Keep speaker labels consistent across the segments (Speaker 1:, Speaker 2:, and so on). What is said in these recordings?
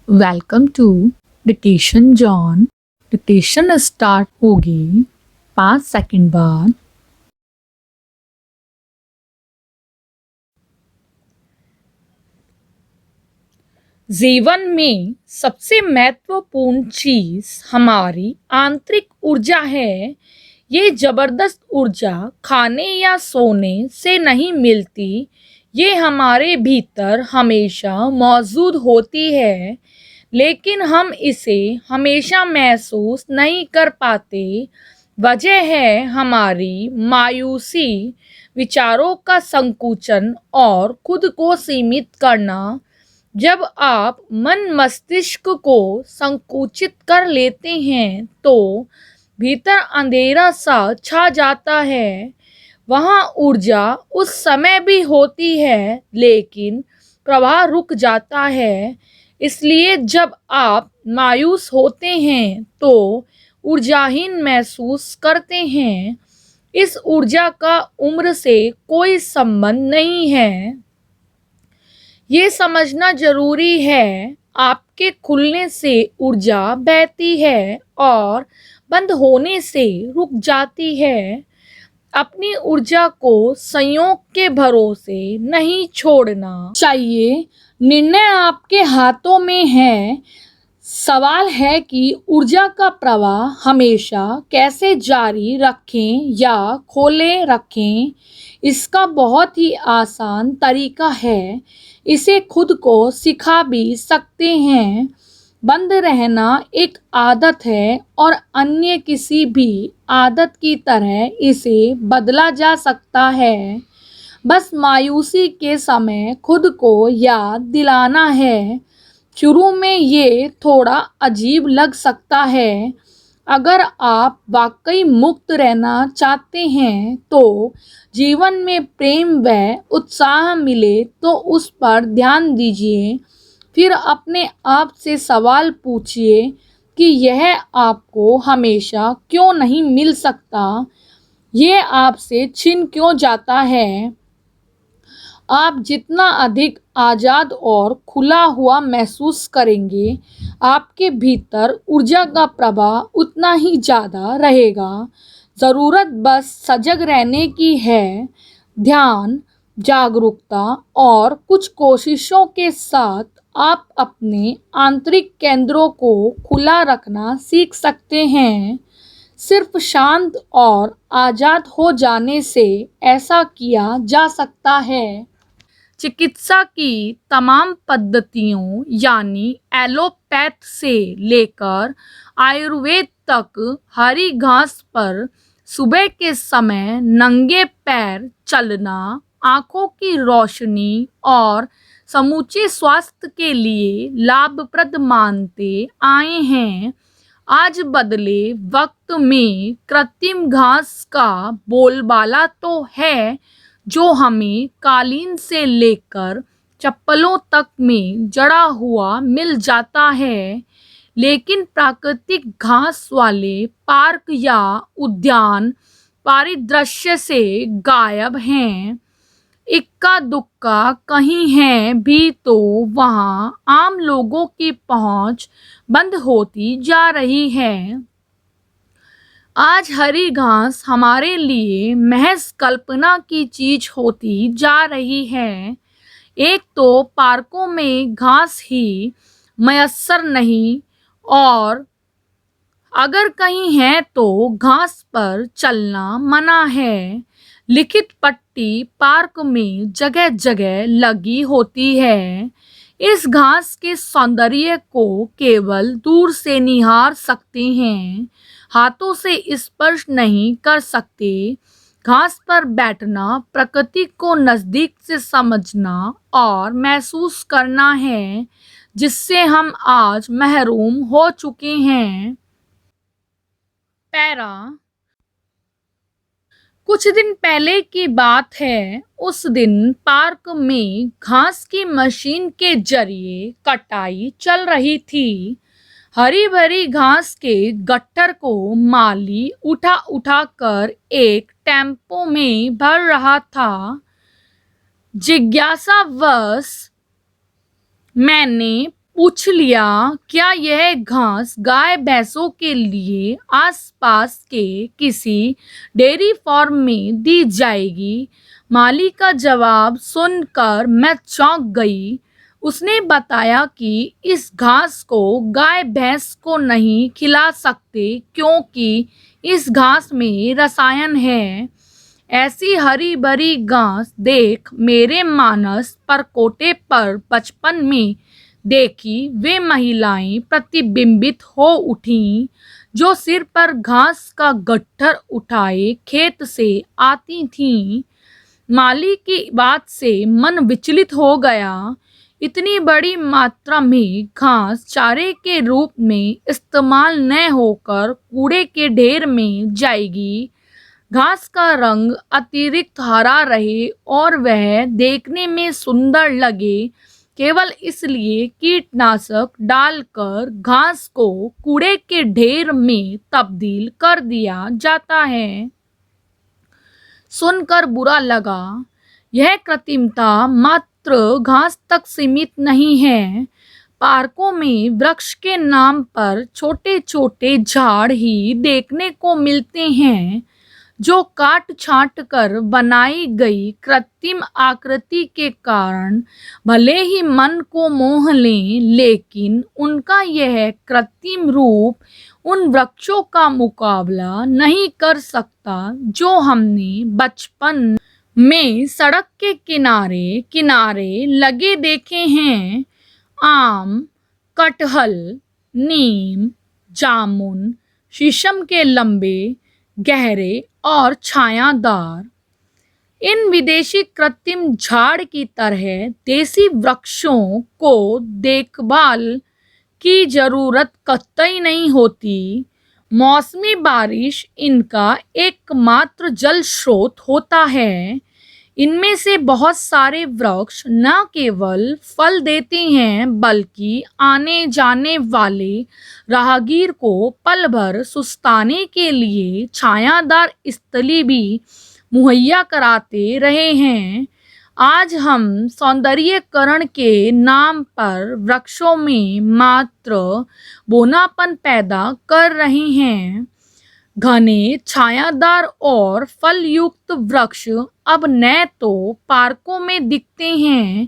Speaker 1: Welcome to dictation John. Dictation start होगी 5 second बाद। जीवन में सबसे महत्वपूर्ण चीज हमारी आंतरिक ऊर्जा है। ये जबरदस्त ऊर्जा खाने या सोने से नहीं मिलती, ये हमारे भीतर हमेशा मौजूद होती है, लेकिन हम इसे हमेशा महसूस नहीं कर पाते। वजह है हमारी मायूसी, विचारों का संकुचन और खुद को सीमित करना। जब आप मन मस्तिष्क को संकुचित कर लेते हैं तो भीतर अंधेरा सा छा जाता है। वहाँ ऊर्जा उस समय भी होती है, लेकिन प्रवाह रुक जाता है। इसलिए जब आप मायूस होते हैं तो ऊर्जाहीन महसूस करते हैं। इस ऊर्जा का उम्र से कोई संबंध नहीं है। ये समझना जरूरी है, आपके खुलने से ऊर्जा बहती है और बंद होने से रुक जाती है। अपनी ऊर्जा को संयोग के भरोसे नहीं छोड़ना चाहिए। निर्णय आपके हाथों में है। सवाल है कि ऊर्जा का प्रवाह हमेशा कैसे जारी रखें या खोले रखें। इसका बहुत ही आसान तरीका है, इसे खुद को सिखा भी सकते हैं। बंद रहना एक आदत है और अन्य किसी भी आदत की तरह इसे बदला जा सकता है। बस मायूसी के समय खुद को याद दिलाना है। शुरू में ये थोड़ा अजीब लग सकता है। अगर आप वाकई मुक्त रहना चाहते हैं तो जीवन में प्रेम व उत्साह मिले तो उस पर ध्यान दीजिए। फिर अपने आप से सवाल पूछिए कि यह आपको हमेशा क्यों नहीं मिल सकता, ये आपसे छिन क्यों जाता है। आप जितना अधिक आज़ाद और खुला हुआ महसूस करेंगे, आपके भीतर ऊर्जा का प्रवाह उतना ही ज़्यादा रहेगा। ज़रूरत बस सजग रहने की है। ध्यान, जागरूकता और कुछ कोशिशों के साथ आप अपने आंतरिक केंद्रों को खुला रखना सीख सकते हैं। सिर्फ शांत और आज़ाद हो जाने से ऐसा किया जा सकता है। चिकित्सा की तमाम पद्धतियों यानी एलोपैथ से लेकर आयुर्वेद तक हरी घास पर सुबह के समय नंगे पैर चलना आंखों की रोशनी और समूचे स्वास्थ्य के लिए लाभप्रद मानते आए हैं। आज बदले वक्त में कृत्रिम घास का बोलबाला तो है, जो हमें कालीन से लेकर चप्पलों तक में जड़ा हुआ मिल जाता है, लेकिन प्राकृतिक घास वाले पार्क या उद्यान परिदृश्य से गायब हैं। इक्का दुक्का कहीं है भी तो वहाँ आम लोगों की पहुँच बंद होती जा रही है। आज हरी घास हमारे लिए महज कल्पना की चीज होती जा रही है। एक तो पार्कों में घास ही मयस्सर नहीं, और अगर कहीं है तो घास पर चलना मना है। लिखित पट्टी पार्क में जगह जगह लगी होती है। इस घास के सौंदर्य को केवल दूर से निहार सकते हैं, हाथों से स्पर्श नहीं कर सकते। घास पर बैठना प्रकृति को नज़दीक से समझना और महसूस करना है, जिससे हम आज महरूम हो चुके हैं। पैरा कुछ दिन पहले की बात है। उस दिन पार्क में घास की मशीन के जरिए कटाई चल रही थी। हरी भरी घास के गट्ठर को माली उठा उठा कर एक टेम्पो में भर रहा था। जिज्ञासावश मैंने पूछ लिया, क्या यह घास गाय भैंसों के लिए आसपास के किसी डेयरी फार्म में दी जाएगी? माली का जवाब सुनकर मैं चौंक गई। उसने बताया कि इस घास को गाय भैंस को नहीं खिला सकते क्योंकि इस घास में रसायन है। ऐसी हरी भरी घास देख मेरे मानस परकोटे पर बचपन में देखी वे महिलाएं प्रतिबिंबित हो उठीं जो सिर पर घास का गट्ठर उठाए खेत से आती थीं। माली की बात से मन विचलित हो गया। इतनी बड़ी मात्रा में घास चारे के रूप में इस्तेमाल न होकर कूड़े के ढेर में जाएगी। घास का रंग अतिरिक्त हरा रहे और वह देखने में सुंदर लगे केवल इसलिए कीटनाशक डालकर घास को कूड़े के ढेर में तब्दील कर दिया जाता है। सुनकर बुरा लगा। यह कृत्रिमता मात्र घास तक सीमित नहीं है। पार्कों में वृक्ष के नाम पर छोटे छोटे झाड़ ही देखने को मिलते हैं जो काट छांट कर बनाई गई कृत्रिम आकृति के कारण भले ही मन को मोह लें, लेकिन उनका यह कृत्रिम रूप उन वृक्षों का मुकाबला नहीं कर सकता जो हमने बचपन में सड़क के किनारे किनारे लगे देखे हैं। आम, कटहल, नीम, जामुन, शीशम के लंबे, गहरे और छायादार। इन विदेशी कृत्रिम झाड़ की तरह देसी वृक्षों को देखभाल की जरूरत कतई नहीं होती। मौसमी बारिश इनका एकमात्र जल स्रोत होता है। इनमें से बहुत सारे वृक्ष न केवल फल देते हैं बल्कि आने जाने वाले राहगीर को पल भर सुस्ताने के लिए छायादार स्थली भी मुहैया कराते रहे हैं। आज हम सौंदर्यीकरण के नाम पर वृक्षों में मात्र बोनापन पैदा कर रहे हैं। घने छायादार और फलयुक्त वृक्ष अब न तो पार्कों में दिखते हैं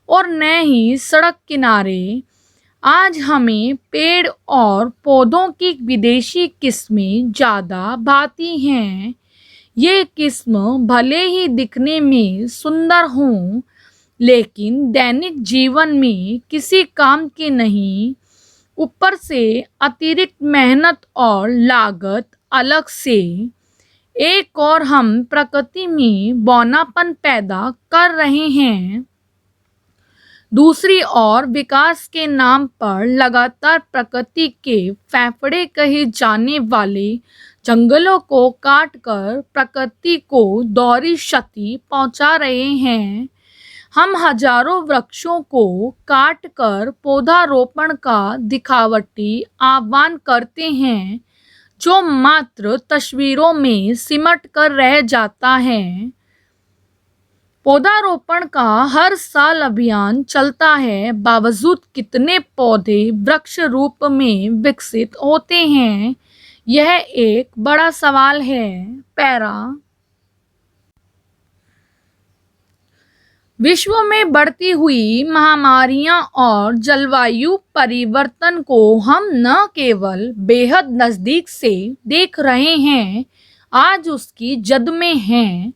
Speaker 1: और न ही सड़क किनारे। आज हमें पेड़ और पौधों की विदेशी किस्में ज़्यादा भाती हैं। ये किस्म भले ही दिखने में सुंदर हों, लेकिन दैनिक जीवन में किसी काम के नहीं। ऊपर से अतिरिक्त मेहनत और लागत अलग से। एक और हम प्रकृति में बौनापन पैदा कर रहे हैं। दूसरी ओर विकास के नाम पर लगातार प्रकृति के फेफड़े कहे जाने वाले जंगलों को काटकर प्रकृति को दोहरी क्षति पहुंचा रहे हैं। हम हजारों वृक्षों को काटकर पौधारोपण का दिखावटी आह्वान करते हैं जो मात्र तस्वीरों में सिमट कर रह जाता है। पौधारोपण का हर साल अभियान चलता है, बावजूद कितने पौधे वृक्ष रूप में विकसित होते हैं, यह एक बड़ा सवाल है। पैरा। विश्व में बढ़ती हुई महामारियां और जलवायु परिवर्तन को हम न केवल बेहद नज़दीक से देख रहे हैं, आज उसकी जद में हैं,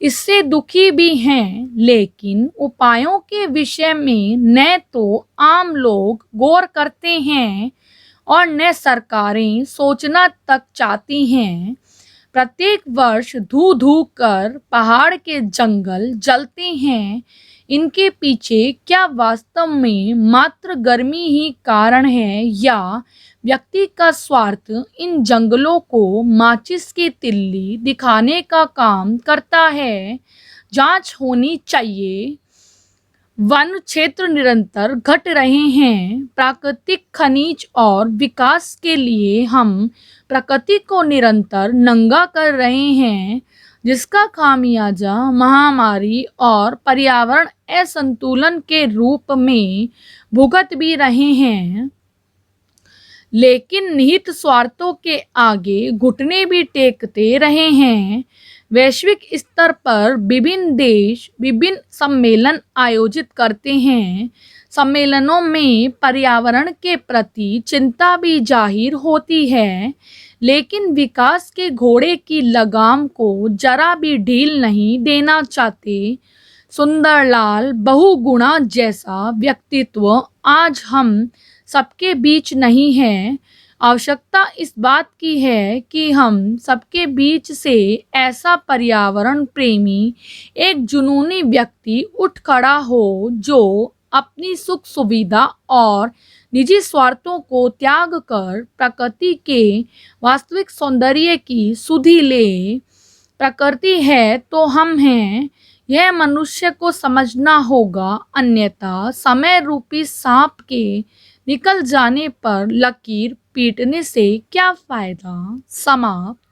Speaker 1: इससे दुखी भी हैं, लेकिन उपायों के विषय में न तो आम लोग गौर करते हैं और न सरकारें सोचना तक चाहती हैं। प्रत्येक वर्ष धू धू कर पहाड़ के जंगल जलते हैं। इनके पीछे क्या वास्तव में मात्र गर्मी ही कारण है या व्यक्ति का स्वार्थ इन जंगलों को माचिस की तिल्ली दिखाने का काम करता है? जांच होनी चाहिए। वन क्षेत्र निरंतर घट रहे हैं। प्राकृतिक खनिज और विकास के लिए हम प्रकृति को निरंतर नंगा कर रहे हैं, जिसका खामियाजा महामारी और पर्यावरण असंतुलन के रूप में भुगत भी रहे हैं, लेकिन निहित स्वार्थों के आगे घुटने भी टेकते रहे हैं। वैश्विक स्तर पर विभिन्न देश विभिन्न सम्मेलन आयोजित करते हैं। सम्मेलनों में पर्यावरण के प्रति चिंता भी जाहिर होती है, लेकिन विकास के घोड़े की लगाम को जरा भी ढील नहीं देना चाहते। सुंदरलाल बहुगुणा जैसा व्यक्तित्व आज हम सबके बीच नहीं है। आवश्यकता इस बात की है कि हम सबके बीच से ऐसा पर्यावरण प्रेमी एक जुनूनी व्यक्ति उठ खड़ा हो जो अपनी सुख सुविधा और निजी स्वार्थों को त्याग कर प्रकृति के वास्तविक सौंदर्य की सुधि ले। प्रकृति है तो हम हैं, यह मनुष्य को समझना होगा, अन्यथा समय रूपी सांप के निकल जाने पर लकीर पीटने से क्या फायदा। समाप्त।